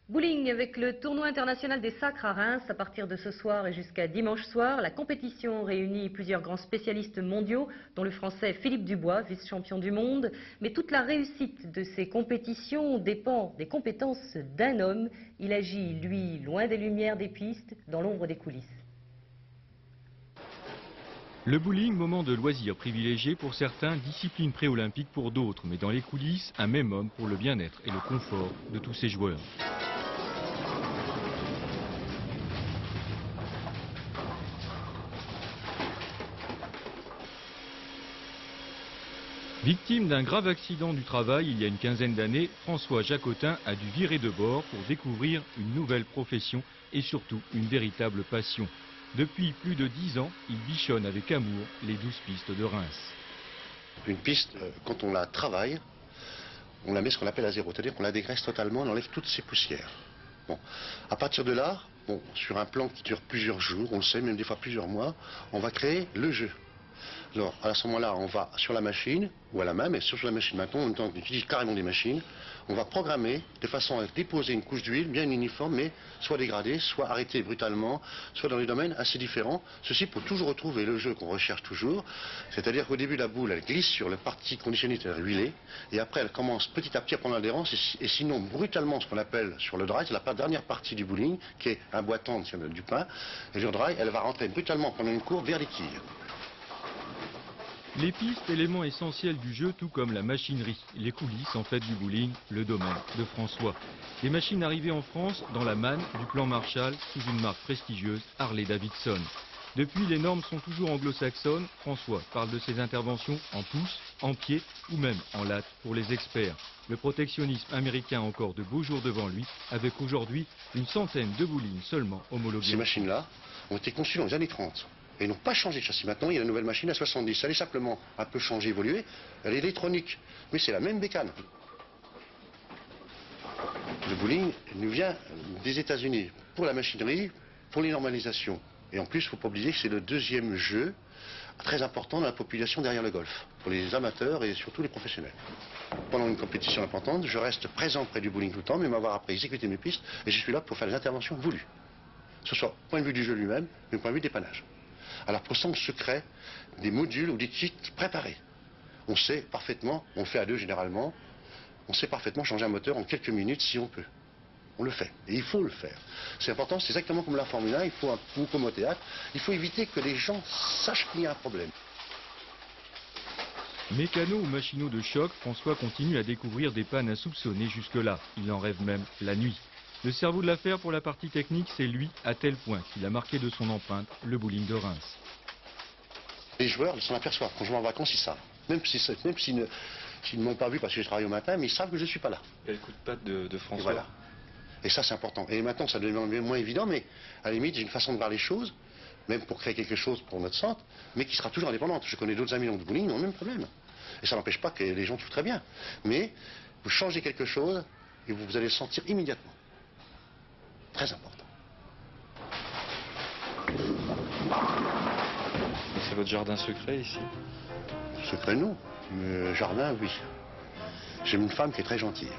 Bowling avec le tournoi international des sacres à Reims à partir de ce soir et jusqu'à dimanche soir. La compétition réunit plusieurs grands spécialistes mondiaux, dont le français Philippe Dubois, vice-champion du monde. Mais toute la réussite de ces compétitions dépend des compétences d'un homme. Il agit, lui, loin des lumières des pistes, dans l'ombre des coulisses. Le bowling, moment de loisir privilégié pour certains, discipline pré-olympique pour d'autres, mais dans les coulisses, un même homme pour le bien-être et le confort de tous ses joueurs. Victime d'un grave accident du travail il y a une quinzaine d'années, François Jacotin a dû virer de bord pour découvrir une nouvelle profession et surtout une véritable passion. Depuis plus de 10 ans, il bichonne avec amour les 12 pistes de Reims. Une piste, quand on la travaille, on la met ce qu'on appelle à zéro, c'est-à-dire qu'on la dégraisse totalement, on enlève toutes ses poussières. Bon. À partir de là, sur un plan qui dure plusieurs jours, on le sait, même des fois plusieurs mois, on va créer le jeu. Alors, à ce moment-là, on va sur la machine, ou à la main, mais sur la machine maintenant, on utilise carrément des machines, on va programmer de façon à déposer une couche d'huile bien uniforme, mais soit dégradée, soit arrêtée brutalement, soit dans des domaines assez différents. Ceci pour toujours retrouver le jeu qu'on recherche toujours, c'est-à-dire qu'au début, la boule, elle glisse sur la partie conditionnée, c'est-à-dire huilée, et après, elle commence petit à petit à prendre l'adhérence, et sinon, brutalement, ce qu'on appelle sur le dry, c'est la dernière partie du bowling, qui est un boitant du pain, et sur le dry, elle va rentrer brutalement pendant une courbe vers les quilles. Les pistes, éléments essentiels du jeu, tout comme la machinerie. Les coulisses, en fait, du bowling, le domaine de François. Des machines arrivées en France dans la manne du plan Marshall sous une marque prestigieuse, Harley-Davidson. Depuis, les normes sont toujours anglo-saxonnes. François parle de ses interventions en pouce, en pied ou même en latte pour les experts. Le protectionnisme américain a encore de beaux jours devant lui, avec aujourd'hui une centaine de bowling seulement homologués. Ces machines-là ont été conçues dans les années 30. Et ils n'ont pas changé de châssis. Maintenant, il y a la nouvelle machine à 70. Elle est simplement un peu changée, évoluée. Elle est électronique. Mais c'est la même bécane. Le bowling nous vient des États-Unis pour la machinerie, pour les normalisations. Et en plus, il ne faut pas oublier que c'est le deuxième jeu très important dans la population derrière le golf, pour les amateurs et surtout les professionnels. Pendant une compétition importante, je reste présent près du bowling tout le temps, mais m'avoir après exécuté mes pistes, et je suis là pour faire les interventions voulues. Que ce soit au point de vue du jeu lui-même, mais au point de vue des panages. Alors pour ça, on se crée des modules ou des kits préparés. On sait parfaitement, on le fait à deux généralement, on sait parfaitement changer un moteur en quelques minutes si on peut. On le fait, et il faut le faire. C'est important, c'est exactement comme la Formule 1, ou comme au théâtre, il faut éviter que les gens sachent qu'il y a un problème. Mécano ou machinaux de choc, François continue à découvrir des pannes insoupçonnées jusque-là. Il en rêve même la nuit. Le cerveau de l'affaire pour la partie technique, c'est lui, à tel point qu'il a marqué de son empreinte le bowling de Reims. Les joueurs, ils s'en aperçoivent. Quand je vais en vacances, ils savent. Même s'ils ne m'ont pas vu parce que je travaille au matin, mais ils savent que je ne suis pas là. Il y a le coup de patte de François. Et voilà. Et ça, c'est important. Et maintenant, ça devient moins évident, mais à la limite, j'ai une façon de voir les choses, même pour créer quelque chose pour notre centre, mais qui sera toujours indépendante. Je connais d'autres amis dans le bowling, ils ont le même problème. Et ça n'empêche pas que les gens jouent très bien. Mais vous changez quelque chose et vous allez le sentir immédiatement. Très important. C'est votre jardin secret ici? Secret, non. Mais jardin, oui. J'ai une femme qui est très gentille.